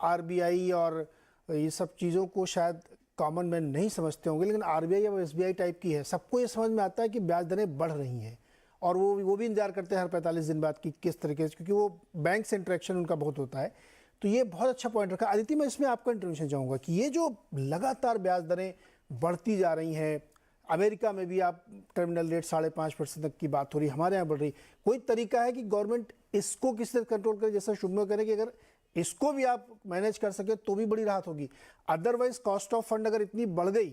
RBI और ये सब चीज़ों को शायद कॉमन मैन नहीं समझते होंगे, लेकिन आरबीआई और एसबीआई टाइप की है, सबको ये समझ में आता है कि ब्याज दरें बढ़ रही हैं और वो भी इंतजार करते हैं हर 45 दिन बाद कि किस तरीके से, क्योंकि वो बैंक से इंटरेक्शन उनका बहुत होता है। तो ये बहुत अच्छा पॉइंट रखा अदिति। मैं इसमें आपका इंटरवेंशन चाहूँगा कि ये जो लगातार ब्याज दरें बढ़ती जा रही हैं, अमेरिका में भी आप टर्मिनल रेट 5.5% तक की बात हो रही, हमारे यहाँ बढ़ रही, कोई तरीका है कि गवर्नमेंट इसको किस तरह कंट्रोल करे, जैसा शुभ में करे कि अगर इसको भी आप मैनेज कर सके तो भी बड़ी राहत होगी। अदरवाइज कॉस्ट ऑफ फंड अगर इतनी बढ़ गई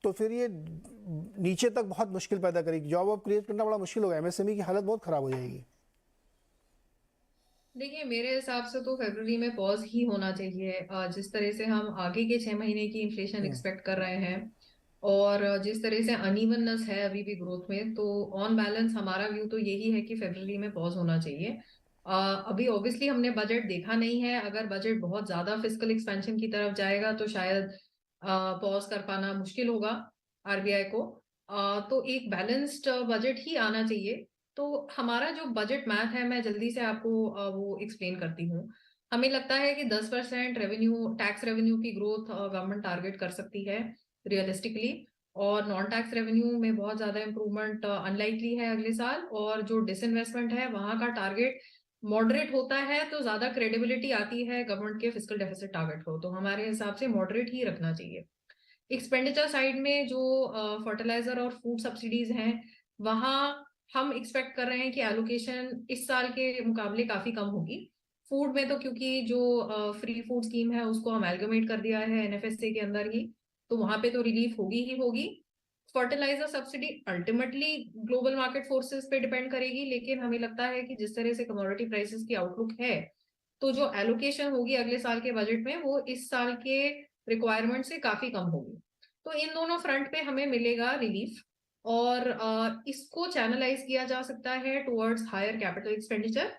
तो फिर ये नीचे तक बहुत मुश्किल पैदा करेगी, जॉब ऑब क्रिएट करना बड़ा मुश्किल होगा, एमएसएमई की हालत बहुत खराब हो जाएगी। देखिए, मेरे हिसाब से तो फरवरी में पॉज ही होना चाहिए। जिस तरह से हम आगे के 6 महीने की इन्फ्लेशन हम्म। एक्सपेक्ट कर रहे हैं और जिस तरह से अनइवननेस है अभी भी ग्रोथ में, तो ऑन बैलेंस हमारा व्यू तो यही है कि फरवरी में पॉज होना चाहिए। अभी ऑब्वियसली हमने बजट देखा नहीं है, अगर बजट बहुत ज्यादा फिस्कल एक्सपेंशन की तरफ जाएगा तो शायद पॉज कर पाना मुश्किल होगा आरबीआई को। तो एक बैलेंस्ड बजट ही आना चाहिए। तो हमारा जो बजट मैथ है, मैं जल्दी से आपको वो एक्सप्लेन करती हूँ। हमें लगता है कि 10% रेवेन्यू, टैक्स रेवेन्यू की ग्रोथ गवर्नमेंट टारगेट कर सकती है रियलिस्टिकली, और नॉन टैक्स रेवेन्यू में बहुत ज्यादा इंप्रूवमेंट अनलाइकली है अगले साल। और जो डिसइन्वेस्टमेंट है वहां का टारगेट मॉडरेट होता है, तो ज्यादा क्रेडिबिलिटी आती है गवर्नमेंट के फिस्कल डेफिसिट टारगेट को, तो हमारे हिसाब से मॉडरेट ही रखना चाहिए। एक्सपेंडिचर साइड में जो फर्टिलाइजर और फूड सब्सिडीज हैं, वहां हम एक्सपेक्ट कर रहे हैं कि एलोकेशन इस साल के मुकाबले काफी कम होगी। फूड में तो क्योंकि जो फ्री फूड स्कीम है उसको अमेलगमेट कर दिया है एनएफएसए के अंदर ही, तो वहां पे तो रिलीफ होगी ही होगी। Fertiliser subsidy ultimately global market forces पे डिपेंड करेगी, लेकिन हमें लगता है कि जिस तरह से कमोडिटी प्राइसेस की आउटलुक है, तो जो एलोकेशन होगी अगले साल के बजट में वो इस साल के रिक्वायरमेंट से काफी कम होगी। तो इन दोनों फ्रंट पे हमें मिलेगा रिलीफ, और इसको चैनलाइज किया जा सकता है टुवर्ड्स हायर कैपिटल एक्सपेंडिचर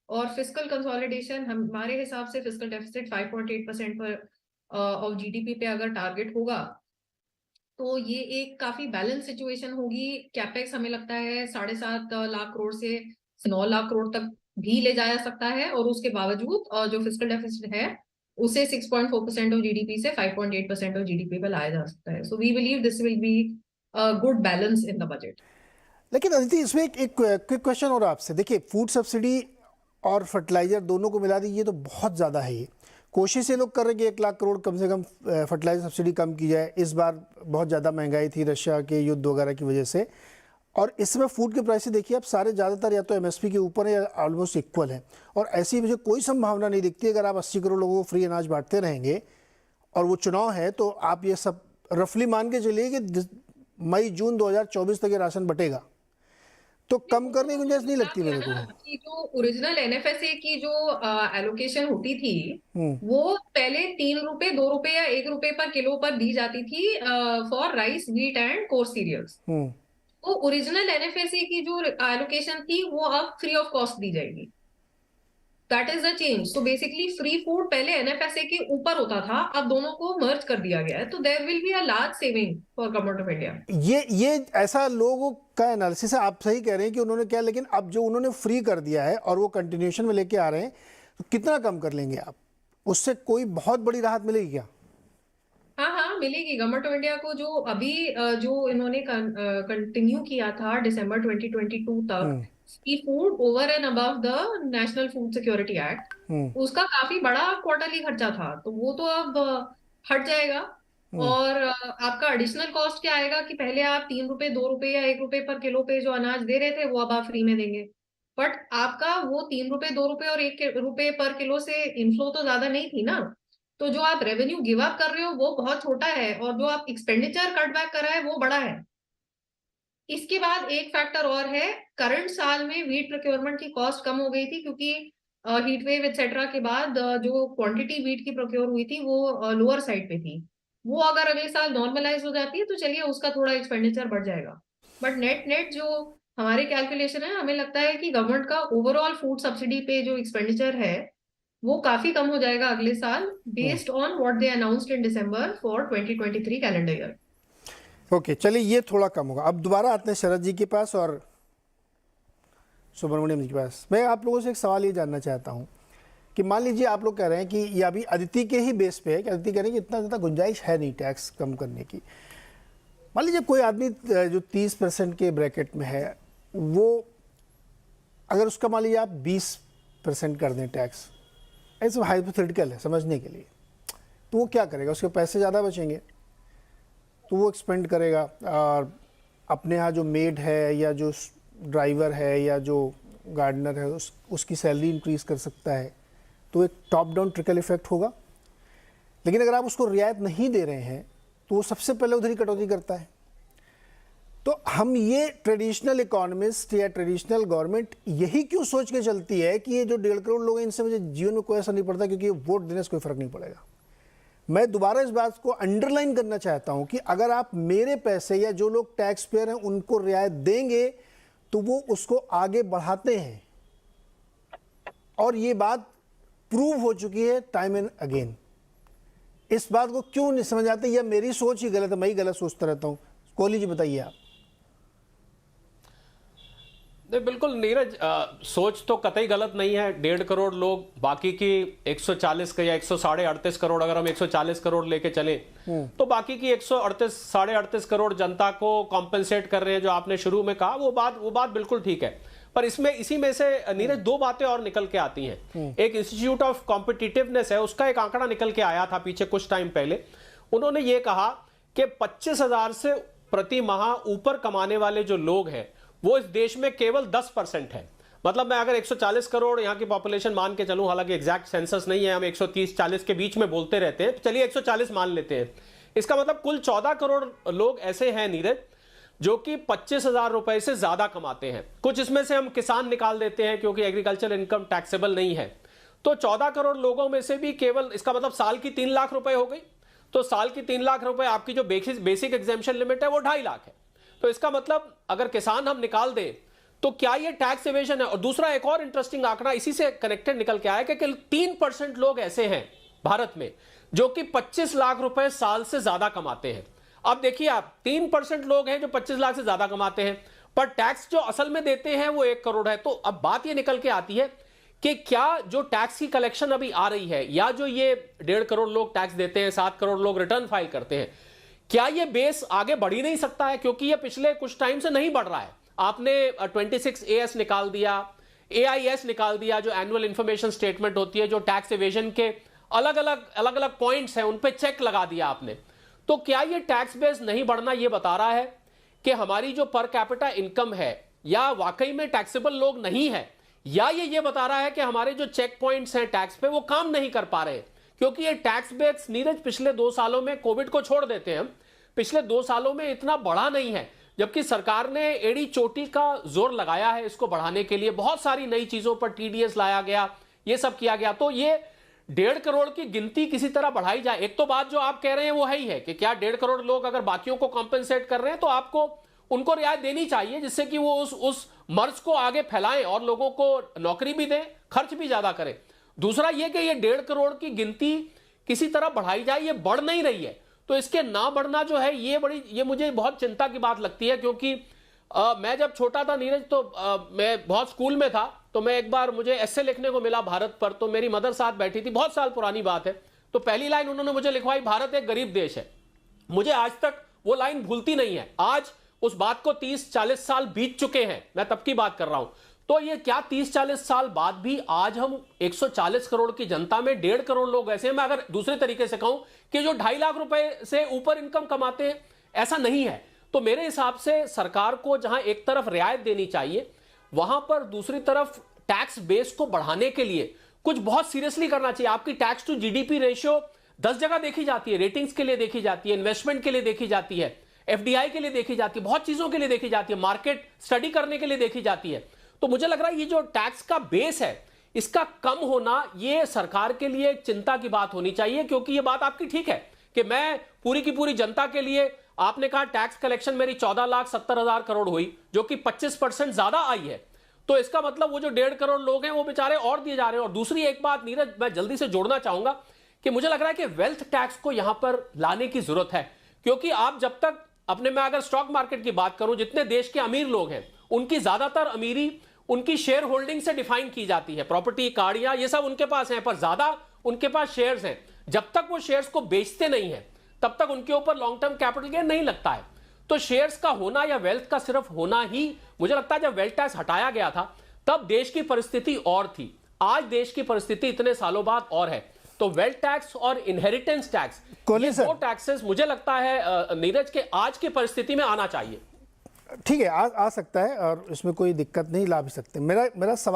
और फिस्कल कंसोलिडेशन। हमारे हिसाब से फिस्कल डेफिसिट 5.8% पर ऑफ जीडीपी पे अगर टारगेट होगा तो ये एक काफी बैलेंस सिचुएशन होगी। कैपेक्स हमें लगता है 7.5 लाख करोड़ से 9 लाख करोड़ तक भी ले जाया सकता है, और उसके बावजूद जो फिस्कल डेफिसिट है उसे 6.4% ऑफ जीडीपी से 5.8% ऑफ जीडीपी पे लाया जा सकता है। So we believe this will be good balance in the budget. लेकिन अदिति इसमें एक क्विक क्वेश्चन और आपसे, देखिए फूड सब्सिडी और फर्टिलाइजर दोनों को मिला दीजिए तो बहुत ज़्यादा है। ये कोशिश ये लोग कर रहे हैं कि 1 लाख करोड़ कम से कम फर्टिलाइजर सब्सिडी कम की जाए। इस बार बहुत ज़्यादा महंगाई थी रशिया के युद्ध वगैरह की वजह से, और इस समय फूड के प्राइसेस देखिए आप सारे ज़्यादातर या तो एमएसपी के ऊपर है या ऑलमोस्ट इक्वल है, और ऐसी मुझे कोई संभावना नहीं दिखती अगर आप 80 करोड़ लोगों को फ्री अनाज बांटते रहेंगे और वो चुनाव है, तो आप ये सब रफली मान के चलिए कि मई जून 2024 तक ये राशन बटेगा, तो ये कम वो करने तो की गुंजाइश नहीं क्या लगती किया मेरे को। ना कि जो ओरिजिनल एनएफएसए की जो एलोकेशन होती थी, हम्म। वो पहले 3 रुपए, 2 रुपए या 1 रुपए पर किलो पर दी जाती थी for rice, wheat and coarse cereals. Hmm. तो ओरिजिनल एनएफएसए की जो एलोकेशन थी वो अब फ्री ऑफ कॉस्ट दी जाएगी। That is the change. So basically free food पहले एनएफएसए के ऊपर होता था, अब दोनों को मर्ज कर दिया गया है, तो there will be a large saving for government of India. ये ऐसा लोगों का एनालिसिस है, आप सही कह रहे हैं कि उन्होंने क्या, लेकिन अब जो उन्होंने फ्री कर दिया है और वो कंटिन्यूएशन में लेके आ रहे हैं, तो कितना कम कर लेंगे आप, उससे कोई बहुत बड़ी राहत मिलेगी क्या? हाँ हाँ, मिलेगी। गवर्नमेंट ऑफ इंडिया को जो अभी जो इन्होंने कंटिन्यू किया था दिसंबर 2022 तक, hmm. See food over and above the National Food Security Act, hmm. उसका काफी बड़ा क्वार्टरली खर्चा था, तो वो तो अब हट जाएगा। हम्म। और आपका एडिशनल कॉस्ट क्या आएगा कि पहले आप 3 रुपए, 2 रुपए या 1 रुपए पर किलो पे जो अनाज दे रहे थे वो अब आप फ्री में देंगे। बट आपका वो 3 रुपए, 2 रुपए और 1 रुपए पर किलो से इनफ्लो तो ज्यादा नहीं थी ना। तो जो आप रेवेन्यू गिव अप कर रहे हो वो बहुत छोटा है, और जो आप एक्सपेंडिचर कट बैक कर रहा है वो बड़ा है। इसके बाद एक फैक्टर और है, करंट साल में वीट प्रोक्योरमेंट की कॉस्ट कम हो गई थी क्योंकि हीट वेव एक्सेट्रा के बाद जो क्वांटिटी वीट की प्रोक्योर हुई थी वो लोअर साइड पे थी। वो अगर अगले साल नॉर्मलाइज हो जाती है तो चलिए उसका थोड़ा एक्सपेंडिचर बढ़ जाएगा। बट नेट नेट जो हमारे कैलकुलेशन है, हमें लगता है कि गवर्नमेंट का ओवरऑल फूड सब्सिडी पे जो एक्सपेंडिचर है वो काफी कम हो जाएगा अगले साल, hmm. Based on what they announced in December for 2023 calendar year. Okay, चलिए ये थोड़ा कम होगा। अब दोबारा आते हैं शरद जी के पास और सुब्रमण्यम जी के पास। मैं आप लोगों से एक सवाल ये जानना चाहता हूँ कि मान लीजिए आप लोग कह रहे हैं कि ये अभी अदिति के ही बेस पे है कि अदिति कह रहे हैं कि इतना ज़्यादा गुंजाइश है नहीं टैक्स कम करने की। मान लीजिए कोई आदमी जो 30% के ब्रैकेट में है, वो अगर उसका मान लीजिए आप 20% कर दें टैक्स, ऐसे हाइपोथेटिकल है समझने के लिए, तो वो क्या करेगा? उसके पैसे ज़्यादा बचेंगे तो वो एक्सपेंड करेगा, और अपने यहाँ जो मेड है या जो ड्राइवर है या जो गार्डनर है उसकी सैलरी इंक्रीज कर सकता है, तो एक टॉप डाउन ट्रिकल इफेक्ट होगा। लेकिन अगर आप उसको रियायत नहीं दे रहे हैं तो वो सबसे पहले उधर ही कटौती करता है। तो हम ये ट्रेडिशनल इकोनॉमिस्ट या ट्रेडिशनल गवर्नमेंट यही क्यों सोच के चलती है कि ये जो 1.5 करोड़ लोग हैं इनसे मुझे जीवन में कोई असर नहीं पड़ता, क्योंकि वोट देने से कोई फर्क नहीं पड़ेगा। मैं दोबारा इस बात को अंडरलाइन करना चाहता हूं कि अगर आप मेरे पैसे या जो लोग टैक्स पेयर हैं उनको रियायत देंगे तो वो उसको आगे बढ़ाते हैं, और ये बात प्रूव हो चुकी है टाइम एंड अगेन। इस बात को क्यों नहीं समझ आते, या मेरी सोच ही गलत है, मैं ही गलत सोचता रहता हूं? कोहली जी बताइए आप। नहीं, बिल्कुल नीरज, सोच तो कतई गलत नहीं है। 1.5 करोड़ लोग, बाकी की 140 का या 138 करोड़, अगर हम 140 करोड़ लेके चलें तो बाकी की 138 करोड़ जनता को कॉम्पेंसेट कर रहे हैं, जो आपने शुरू में कहा, वो बात बिल्कुल ठीक है। पर इसमें इसी में से नीरज 2 बातें और निकल के आती हैं। एक इंस्टीट्यूट ऑफ कॉम्पिटिटिवनेस है, उसका एक आंकड़ा निकल के आया था पीछे कुछ टाइम पहले। उन्होंने ये कहा कि 25,000 से प्रति माह ऊपर कमाने वाले जो लोग हैं वो इस देश में केवल 10% है। मतलब मैं अगर 140 करोड़ यहाँ की पॉपुलेशन मान के चलूं, हालांकि एग्जैक्ट सेंसस नहीं है, हम 130-40 के बीच में बोलते रहते हैं, चलिए 140 मान लेते हैं। इसका मतलब कुल 14 करोड़ लोग ऐसे हैं नीरज जो कि 25,000 रुपए से ज्यादा कमाते हैं। कुछ इसमें से हम किसान निकाल देते हैं क्योंकि एग्रीकल्चर इनकम टैक्सेबल नहीं है। तो 14 करोड़ लोगों में से भी केवल, इसका मतलब साल की 3 लाख रुपए हो गई। तो साल की 3 लाख रुपए आपकी जो बेसिक एग्जेम्पशन लिमिट है वो 2.5 लाख है। तो इसका मतलब अगर किसान हम निकाल दें तो क्या ये टैक्स एवेजन है? और दूसरा एक और इंटरेस्टिंग आंकड़ा इसी से कनेक्टेड निकल के आया कि 3% लोग ऐसे हैं भारत में जो कि 25 लाख रुपए साल से ज्यादा कमाते हैं। अब देखिए आप, 3% लोग हैं जो 25 लाख से ज्यादा कमाते हैं, पर टैक्स जो असल में देते हैं वो 1 करोड़ है। तो अब बात ये निकल के आती है कि क्या जो टैक्स की कलेक्शन अभी आ रही है, या जो ये 1.5 करोड़ लोग टैक्स देते हैं, 7 करोड़ लोग रिटर्न फाइल करते हैं, क्या ये बेस आगे बढ़ ही नहीं सकता है? क्योंकि ये पिछले कुछ टाइम से नहीं बढ़ रहा है। आपने 26AS निकाल दिया, AIS निकाल दिया, जो एनुअल इंफॉर्मेशन स्टेटमेंट होती है, जो टैक्स एवेजन के अलग अलग पॉइंट्स हैं, उन पे चेक लगा दिया आपने। तो क्या ये टैक्स बेस नहीं बढ़ना ये बता रहा है कि हमारी जो पर कैपिटा इनकम है या वाकई में टैक्सेबल लोग नहीं है, या ये बता रहा है कि हमारे जो चेक पॉइंट्स हैं टैक्स पे वो काम नहीं कर पा रहे? क्योंकि ये टैक्स बेस नीरज पिछले 2 सालों में, कोविड को छोड़ देते हैं हम, पिछले 2 सालों में इतना बढ़ा नहीं है, जबकि सरकार ने एड़ी चोटी का जोर लगाया है इसको बढ़ाने के लिए। बहुत सारी नई चीजों पर TDS लाया गया, ये सब किया गया। तो ये 1.5 करोड़ की गिनती किसी तरह बढ़ाई जाए। एक तो बात जो आप कह रहे हैं वो है ही है कि क्या 1.5 करोड़ लोग अगर बाकियों को कॉम्पेंसेट कर रहे हैं तो आपको उनको रियायत देनी चाहिए, जिससे कि वो उस मर्ज को आगे फैलाएं और लोगों को नौकरी भी दें, खर्च भी ज्यादा करें। दूसरा ये कि ये 1.5 करोड़ की गिनती किसी तरह बढ़ाई जाए, ये बढ़ नहीं रही है। तो इसके ना बढ़ना जो है ये मुझे बहुत चिंता की बात लगती है। क्योंकि मैं जब छोटा था नीरज, तो मैं बहुत स्कूल में था, तो मैं एक बार, मुझे एस्से लिखने को मिला भारत पर, तो मेरी मदर साथ बैठी थी, बहुत साल पुरानी बात है। तो पहली लाइन उन्होंने मुझे लिखवाई, भारत एक गरीब देश है। मुझे आज तक वो लाइन भूलती नहीं है। आज उस बात को 30-40 साल बीत चुके हैं, मैं तब की बात कर रहा हूं। तो ये क्या 30-40 साल बाद भी आज हम 140 करोड़ की जनता में 1.5 करोड़ लोग ऐसे हैं, मैं अगर दूसरे तरीके से कहूं कि जो 2.5 लाख रुपए से ऊपर इनकम कमाते हैं, ऐसा नहीं है। तो मेरे हिसाब से सरकार को जहां एक तरफ रियायत देनी चाहिए, वहां पर दूसरी तरफ टैक्स बेस को बढ़ाने के लिए कुछ बहुत सीरियसली करना चाहिए। आपकी टैक्स टू GDP रेशियो 10 जगह देखी जाती है, रेटिंग्स के लिए देखी जाती है, इन्वेस्टमेंट के लिए देखी जाती है, FDI के लिए देखी जाती है, बहुत चीजों के लिए देखी जाती है, मार्केट स्टडी करने के लिए देखी जाती है। तो मुझे लग रहा है ये जो टैक्स का बेस है इसका कम होना, ये सरकार के लिए एक चिंता की बात होनी चाहिए। क्योंकि ये बात आपकी ठीक है कि मैं पूरी की पूरी जनता के लिए, आपने कहा टैक्स कलेक्शन मेरी 14,70,000 करोड़ हुई, जो कि 25% ज्यादा आई है। तो इसका मतलब वो जो 1.5 करोड़ लोग हैं वो बेचारे और दिए जा रहे हैं। और दूसरी एक बात नीरज मैं जल्दी से जोड़ना चाहूंगा कि मुझे लग रहा है कि वेल्थ टैक्स को यहां पर लाने की जरूरत है। क्योंकि आप जब तक मैं अगर स्टॉक मार्केट की बात करूं, जितने देश के अमीर लोग हैं उनकी ज्यादातर अमीरी उनकी शेयर होल्डिंग से डिफाइन की जाती है। प्रॉपर्टी, गाड़ियां, ये सब उनके पास है, पर ज्यादा उनके पास शेयर्स हैं। जब तक वो शेयर्स को बेचते नहीं है तब तक उनके ऊपर लॉन्ग टर्म कैपिटल गेन नहीं लगता है। तो शेयर्स का होना या वेल्थ का सिर्फ होना ही, मुझे लगता है जब वेल्थ टैक्स हटाया गया था तब देश की परिस्थिति और थी। आज देश की परिस्थिति इतने सालों बाद और है। तो वेल्थ टैक्स और इनहेरिटेंस टैक्स, ये दो टैक्सेस मुझे लगता है नीरज के आज की परिस्थिति में आना चाहिए। ठीक है, आ सकता है और इसमें कोई दिक्कत नहीं, ला भी सकते। मेरा सवाल